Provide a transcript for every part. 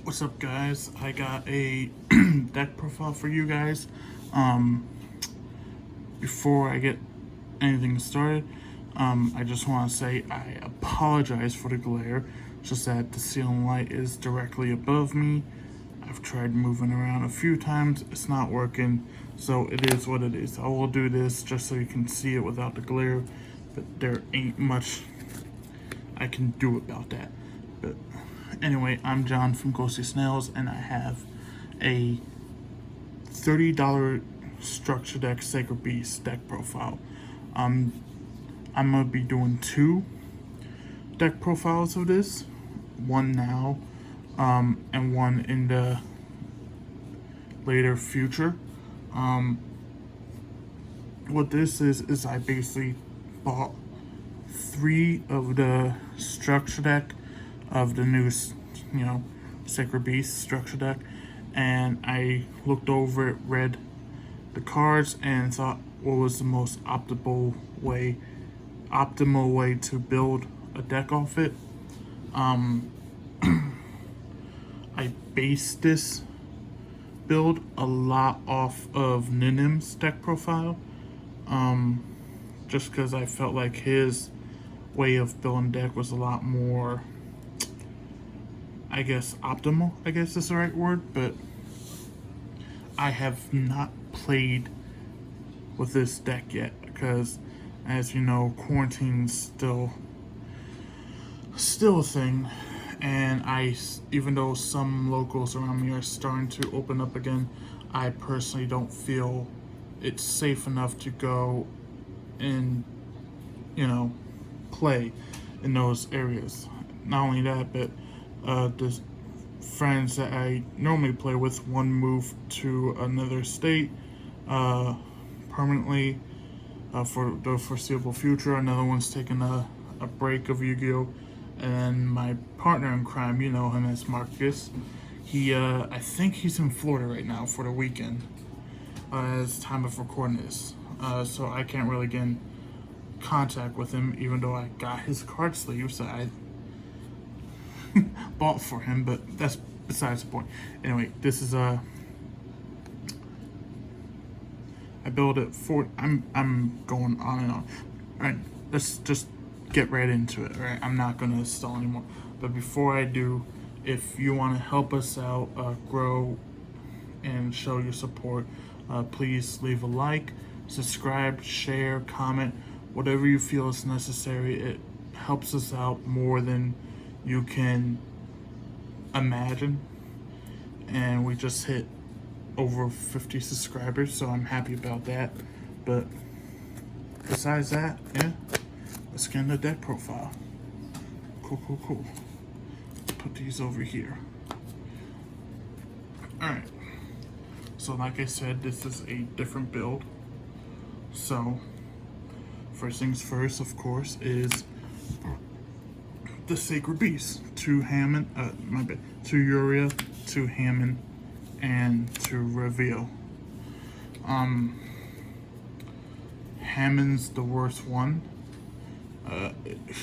What's up, guys? I got a deck profile for you guys. Before I get anything started, I just want to say I apologize for the glare. Just that the ceiling light is directly above me. I've tried moving around a few times, it's not working, so it is what it is. I will do this just so you can see it without the glare, but there ain't much I can do about that. But anyway, I'm John from Ghosty Snails, and I have a $30 structure deck Sacred Beast deck profile. I'm gonna be doing two deck profiles of this, one now, and one in the later future. What this is I basically bought three of the structure deck of the new, Sacred Beast structure deck, and I looked over it, read the cards, and thought what was the most optimal way to build a deck off it. I based this build a lot off of Ninim's deck profile, just because I felt like his way of building deck was a lot more, I guess, optimal, I guess is the right word, but I have not played with this deck yet because, as you know, quarantine's still a thing, and even though some locals around me are starting to open up again, I personally don't feel it's safe enough to go and, play in those areas. Not only that, but the friends that I normally play with, one moved to another state permanently for the foreseeable future. Another one's taking a break of Yu-Gi-Oh! And my partner in crime, you know him as Marcus. I think he's in Florida right now for the weekend, as time of recording this. So I can't really get in contact with him, even though I got his card sleeves that I bought for him, but that's besides the point. Anyway, this is I build it for. I'm going on and on. All right, let's just get right into it. All right, I'm not gonna stall anymore. But before I do, if you want to help us out, grow and show your support, please leave a like, subscribe, share, comment, whatever you feel is necessary. It helps us out more than you can imagine. And we just hit over 50 subscribers, so I'm happy about that. But besides that, yeah, let's get in the deck profile. Cool. Put these over here. Alright. So like I said, this is a different build. So first things first, of course, is the Sacred Beast. Two Hammond, two Uria, two Hammond, and two Reveal. Hammond's the worst one.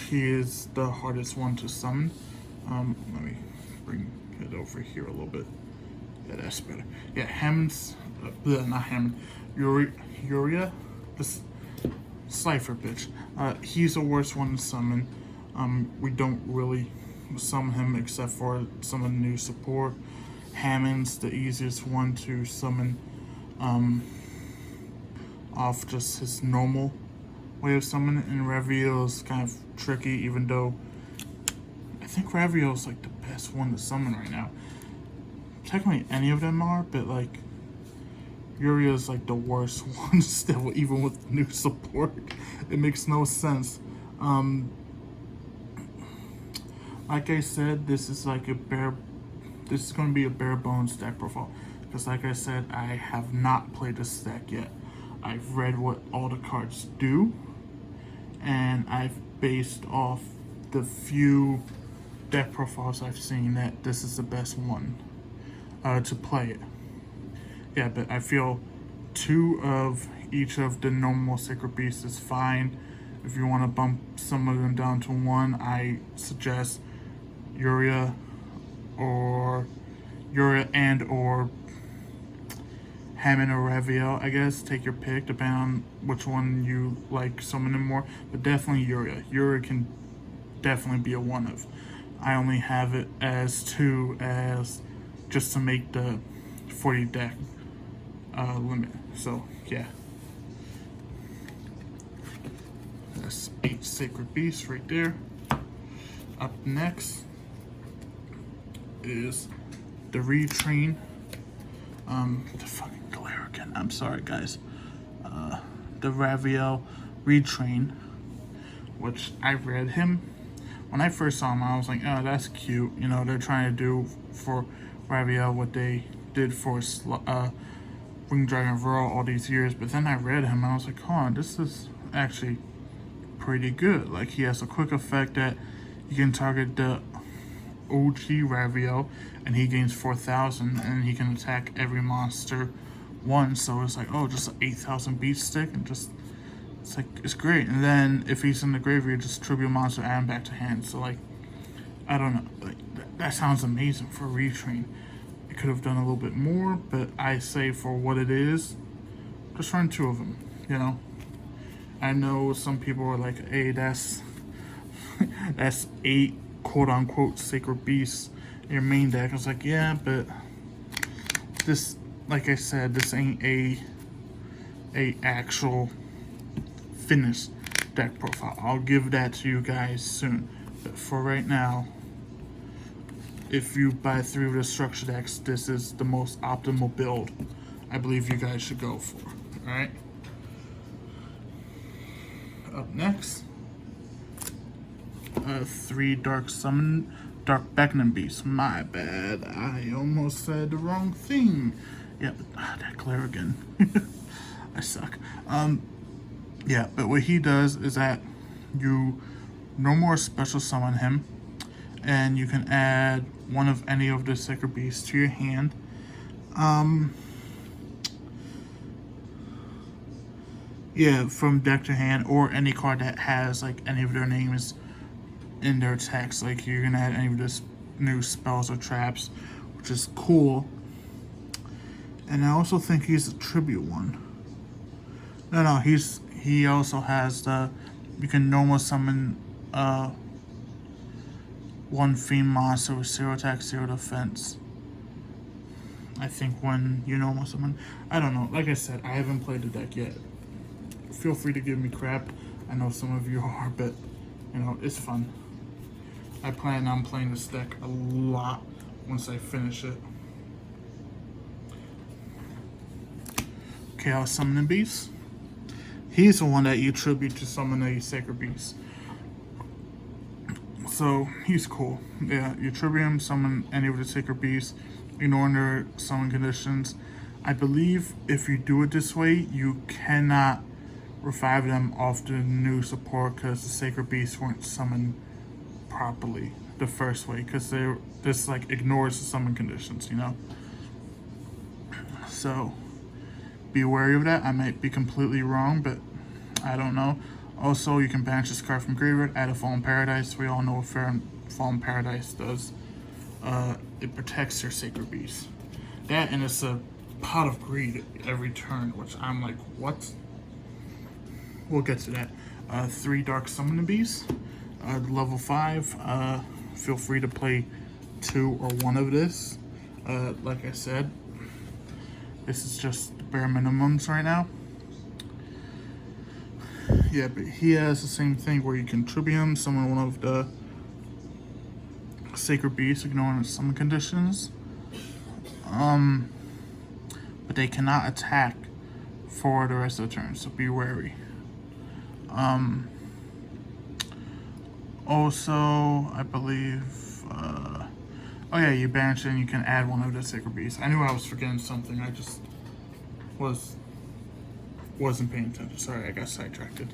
He is the hardest one to summon. Let me bring it over here a little bit. Yeah, that's better. Yeah, Hammond's, not Hammond, Uria, this Slifer bitch. He's the worst one to summon. We don't really summon him except for some of the new support. Hammond's the easiest one to summon off just his normal way of summoning, and Reveal is kind of tricky, even though I think Reveal is like the best one to summon right now. Technically any of them are, but like Uria is like the worst one still, even with new support. It makes no sense. Like I said, this is going to be a bare bones deck profile, because like I said, I have not played this deck yet. I've read what all the cards do, and I've based off the few deck profiles I've seen that this is the best one to play it. Yeah, but I feel two of each of the normal Sacred Beasts is fine. If you want to bump some of them down to one, I suggest Uria or Ura and or Hammond or Raviel, I guess. Take your pick, depending on which one you like summoning more. But definitely Ura. Ura can definitely be a one of. I only have it as two, as just to make the 40 deck limit. So yeah, that's 8 Sacred Beasts right there. Up next is the Retrain. The fucking glare again. I'm sorry, guys. The Raviel Retrain, which I read him. When I first saw him, I was like, oh, that's cute. You know, they're trying to do for Raviel what they did for Winged Dragon Varl all these years. But then I read him, and I was like, hold on, this is actually pretty good. Like, he has a quick effect that you can target the OG Raviel, and he gains 4,000, and he can attack every monster once. So it's like, oh, just an 8,000 beat stick, and just it's like, it's great. And then if he's in the graveyard, just tribute monster, add him back to hand. So like, I don't know, like that sounds amazing for Retrain. It could have done a little bit more, but I say for what it is, just run 2 of them. You know, I know some people are like, hey, that's 8 quote unquote Sacred Beasts in your main deck. I was like, yeah, but this, like I said, this ain't a actual finished deck profile. I'll give that to you guys soon. But for right now, if you buy 3 of the structure decks, this is the most optimal build I believe you guys should go for. Alright? Up next, 3 Dark Beckoning Beasts. My bad. I almost said the wrong thing. Yeah, but that glare again. I suck. Yeah, but what he does is that you no more special summon him, and you can add one of any of the Sacred Beasts to your hand. Yeah, from deck to hand, or any card that has like any of their names in their text. Like, you're gonna add any of this new spells or traps, which is cool. And I also think he's a tribute one. No, he also has the, you can normal summon 1 fiend monster with 0 attack, 0 defense. I think when you normal summon, I don't know. Like I said, I haven't played the deck yet. Feel free to give me crap. I know some of you are, but you know, it's fun. I plan on playing this deck a lot once I finish it. Chaos Summoning Beast. He's the one that you tribute to summon a Sacred Beast. So he's cool. Yeah, you tribute him, summon any of the Sacred Beasts, ignoring their summon conditions. I believe if you do it this way, you cannot revive them off the new support because the Sacred Beasts weren't summoned properly the first way, because this like ignores the summon conditions, you know. So be wary of that. I might be completely wrong, but I don't know. Also, you can banish this card from graveyard, add a Fallen Paradise. We all know what Fallen Paradise does. It protects your Sacred Beast. That, and it's a Pot of Greed every turn, which I'm like, what? We'll get to that. 3 Dark Summoning Beasts. Level 5. Feel free to play 2 or 1 of this. Like I said, this is just the bare minimums right now. Yeah, but he has the same thing where you can tribute him, summon one of the Sacred Beasts, ignoring summon conditions. But they cannot attack for the rest of the turn, so be wary. Also, I believe, oh yeah, you banish it and you can add one of the Sacred Beasts. I knew I was forgetting something, I just wasn't paying attention. Sorry, I got sidetracked. Yeah.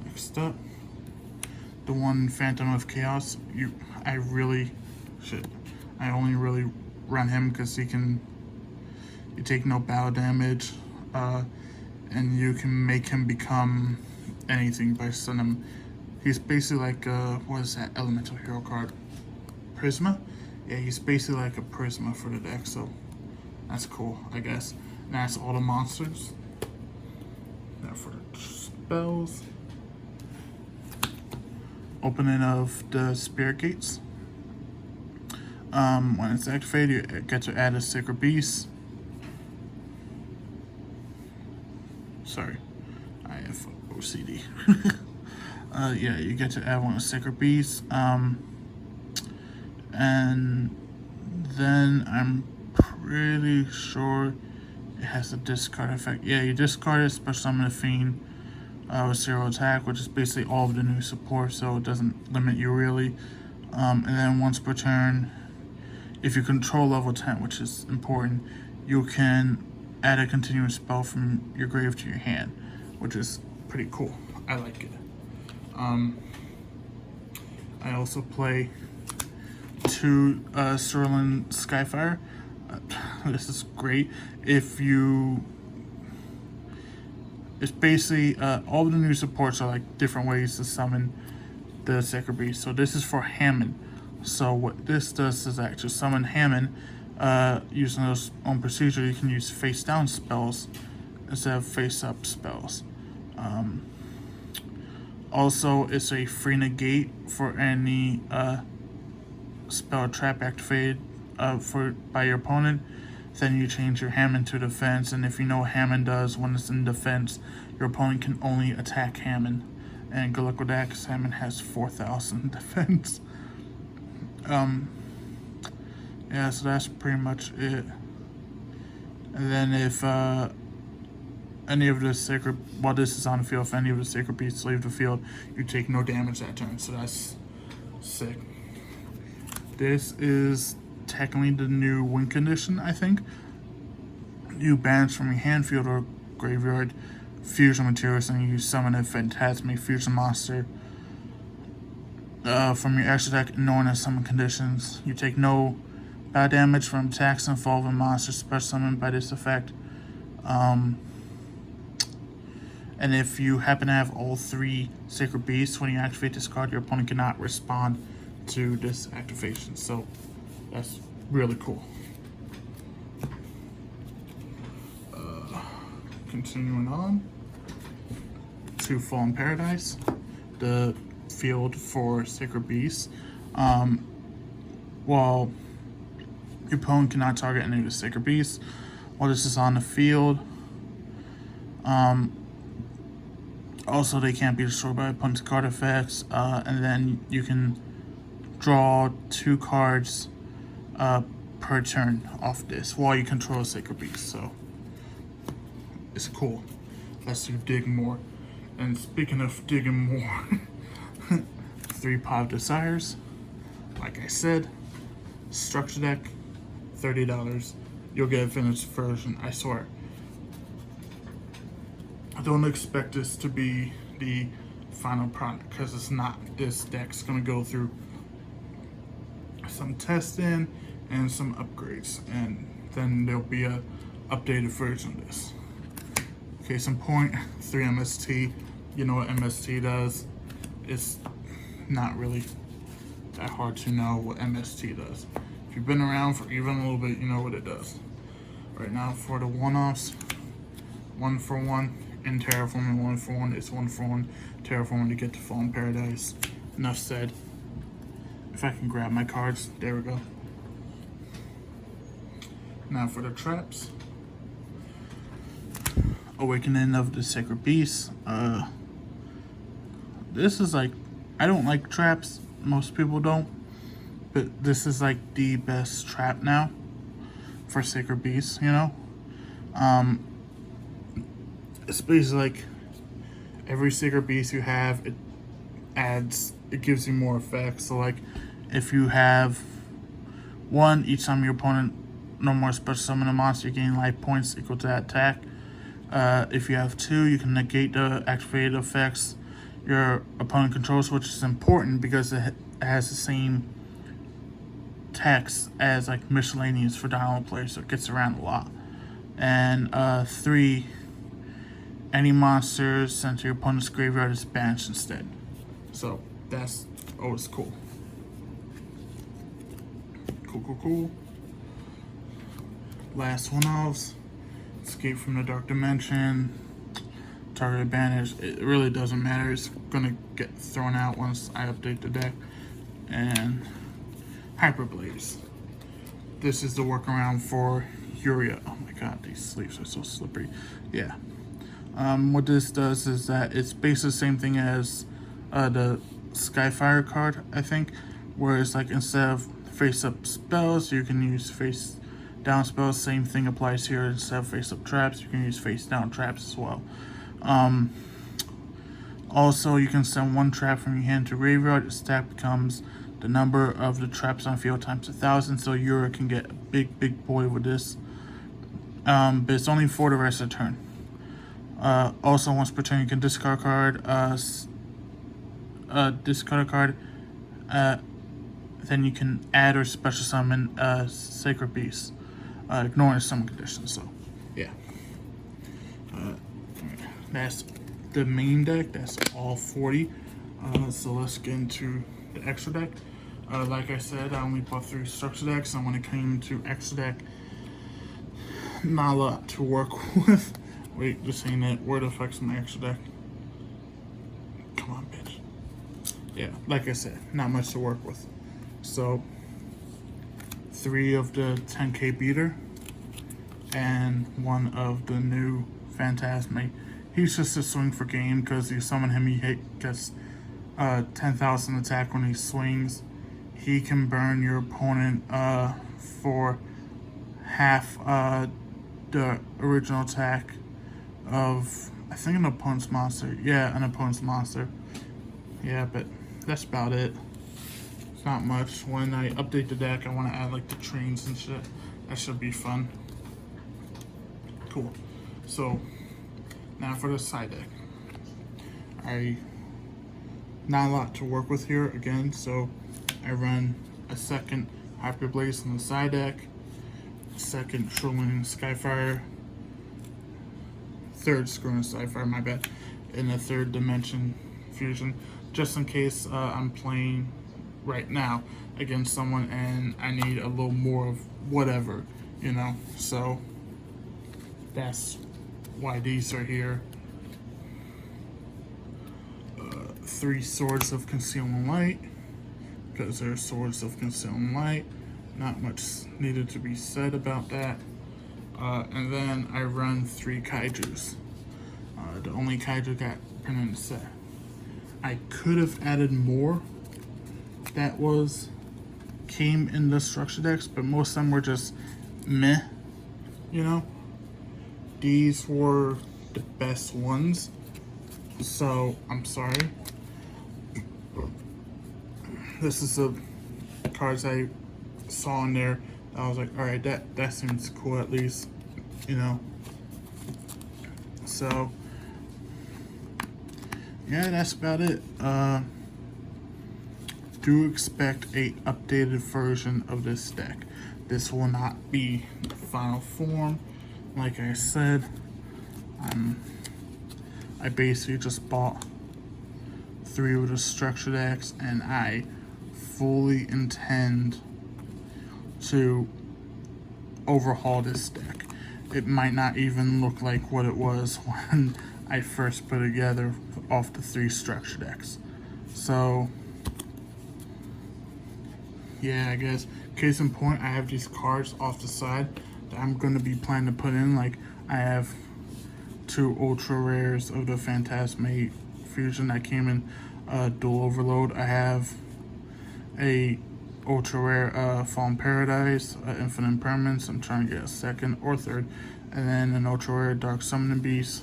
Next up, the 1 Phantom of Chaos. I only really run him because you take no battle damage, and you can make him become anything by sending him. He's basically like, what is that, Elemental Hero card? Prisma. Yeah, he's basically like a Prisma for the deck, so that's cool, I guess. And that's all the monsters. Now for the spells. Opening of the Spirit Gates. When it's activated, you get to add a Sacred Beast. Sorry, I have OCD. Yeah, you get to add one of Sacred Beasts. And then I'm pretty sure it has a discard effect. Yeah, you discard it, special summon a Fiend with 0 attack, which is basically all of the new support, so it doesn't limit you really. And then once per turn, if you control level 10, which is important, you can add a continuous spell from your grave to your hand, which is pretty cool. I like it. I also play 2 Sterling Skyfire. This is great. It's basically all the new supports are like different ways to summon the Sacred Beast. So this is for Hammond. So what this does is actually summon Hammond using those own procedure. You can use face down spells instead of face up spells. Also, it's a free negate for any spell trap activated by your opponent. Then you change your Hammond to defense, and if you know what Hammond does when it's in defense, your opponent can only attack Hammond. And good luck with that, because Hammond has 4,000 defense. Yeah, so that's pretty much it. And then if any of the sacred, while this is on the field, if any of the Sacred Beasts leave the field, you take no damage that turn, so that's sick. This is technically the new win condition, I think. You banish from your hand, field, or graveyard fusion materials, and you summon a Phantasmic fusion monster from your extra deck, ignoring the summon conditions. You take no bad damage from attacks involving monsters special summoned by this effect. And if you happen to have all 3 Sacred Beasts, when you activate this card, your opponent cannot respond to this activation. So that's really cool. Continuing on to Fallen Paradise, the field for Sacred Beasts. While your opponent cannot target any of the Sacred Beasts while this is on the field. Also, they can't be destroyed by opponent's card effects. And then you can draw 2 cards per turn off this while you control a Sacred Beast. So it's cool. Lets you dig more. And speaking of digging more, 3 Pot of Desires. Like I said, structure deck, $30. You'll get a finished version, I swear. I don't expect this to be the final product, because it's not. This deck's going to go through some testing and some upgrades, and then there'll be a updated version of this. Case in point, 3 MST. You know what MST does. It's not really that hard to know what MST does. If you've been around for even a little bit, you know what it does. Right now, for the one-offs, 1-for-1 in Terraforming, 1-for-1. It's 1-for-1 Terraforming to get to Fallen Paradise. Enough said. If I can grab my cards, there we go. Now for the traps. Awakening of the Sacred Beast. This is like, I don't like traps. Most people don't. But this is like the best trap now for Sacred Beast, you know? It's basically like every Sacred Beast you have, it gives you more effects. So like if you have 1, each time your opponent no more special summon a monster, you gain life points equal to that attack. If you have 2, you can negate the activated effects your opponent controls, which is important because it has the same text as like miscellaneous for download players, so it gets around a lot. And 3, any monsters sent to your opponent's graveyard is banished instead. So that's always cool. Cool. Last one off. Escape from the Dark Dimension. Target banish. It really doesn't matter. It's gonna get thrown out once I update the deck. And Hyperblaze. This is the workaround for Uria. Oh my god, these sleeves are so slippery. Yeah. What this does is that it's basically the same thing as the Skyfire card, I think, where it's like instead of face-up spells, you can use face-down spells. Same thing applies here. Instead of face-up traps, you can use face-down traps as well. Also, you can send one trap from your hand to graveyard. The stack becomes the number of the traps on field times 1,000, so Yura can get a big boy with this. But it's only for the rest of the turn. Also, once per turn, you can discard a card. Discard a card. Then you can add or special summon Sacred Beast, ignoring summon conditions. So, yeah. That's the main deck. That's all 40. So let's get into the extra deck. Like I said, I only bought 3 structure decks, and when it came to extra deck, not a lot to work with. Wait, just saying that. Word affects my extra deck. Come on, bitch. Yeah, like I said, not much to work with. So, 3 of the 10k beater, and 1 of the new Phantasme. He's just a swing for game because you summon him, he gets 10,000 attack when he swings. He can burn your opponent for half the original attack of, I think, an opponent's monster. Yeah, an opponent's monster. Yeah, but that's about it. It's not much. When I update the deck, I want to add like the trains and shit. That should be fun. Cool. So, now for the side deck. Not a lot to work with here again, so I run a second Hyperblaze on the side deck, second Shoreline Skyfire, third Screwing Skyfire, my bad, and a third Dimension Fusion, just in case I'm playing right now against someone and I need a little more of whatever, you know, so that's why these are here. 3 Swords of Concealing Light, because they're Swords of Concealing Light. Not much needed to be said about that. And then I run 3 Kaijus. The only Kaiju got printed in the set. I could have added more that came in the structure decks, but most of them were just meh, you know? These were the best ones, so I'm sorry. This is the cards I saw in there. I was like, all right, that seems cool at least, you know. So yeah, that's about it. Do expect a updated version of this deck. This will not be the final form. Like I said, I basically just bought 3 of the structure decks, and I fully intend to overhaul this deck. It might not even look like what it was when I first put it together off the 3 structure decks. So yeah, I guess case in point, I have these cards off the side that I'm going to be planning to put in. Like, I have 2 ultra rares of the Phantasme Fusion that came in Dual Overload. I have a ultra rare Fallen Paradise, Infinite Impermanence. I'm trying to get a second or third. And then an ultra rare Dark Summoning Beast.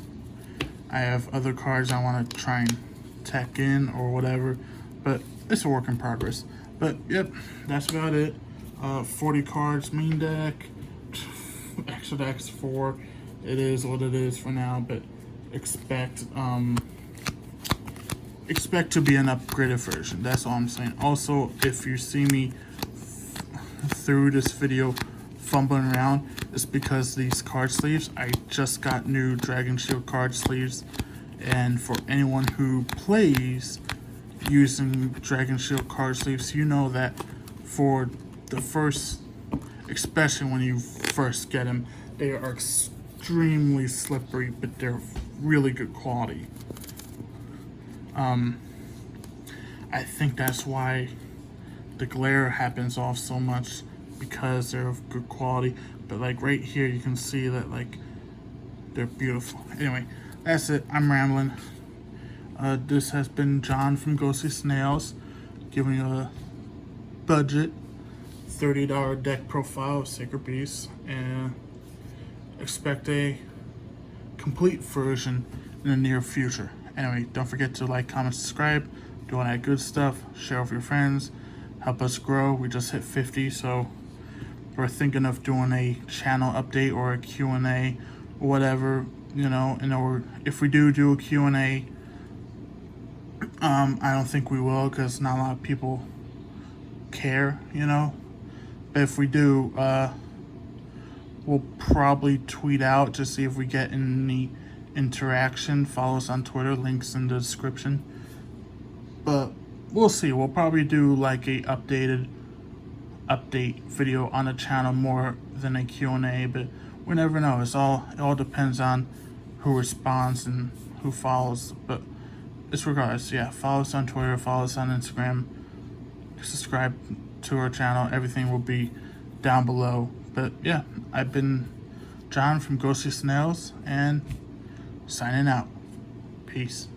I have other cards I want to try and tack in or whatever, but it's a work in progress. But yep, that's about it. 40 cards main deck, extra decks 4. It is what it is for now, but expect to be an upgraded version. That's all I'm saying. Also, if you see me through this video fumbling around, it's because these card sleeves, I just got new Dragon Shield card sleeves, and for anyone who plays using Dragon Shield card sleeves, you know that for the first especially when you first get them. They are extremely slippery, but they're really good quality. I think that's why the glare happens off so much, because they're of good quality. But like right here, you can see that like they're beautiful. Anyway, that's it. I'm rambling. This has been John from Ghostly Snails, giving you a budget $30 deck profile of Sacred Beasts, and expect a complete version in the near future. Anyway, don't forget to like, comment, subscribe, do all that good stuff, share with your friends, help us grow. We just hit 50, so we're thinking of doing a channel update or a Q&A or whatever, you know. And if we do a Q&A, I don't think we will, because not a lot of people care, you know. But if we do, we'll probably tweet out to see if we get any interaction. Follow us on Twitter, links in the description. But we'll see. We'll probably do like a update video on the channel more than a Q&A, but we never know. It all depends on who responds and who follows. But it's regardless, yeah, follow us on Twitter, follow us on Instagram, subscribe to our channel. Everything will be down below. But yeah, I've been John from Ghostly Snails, and signing out. Peace.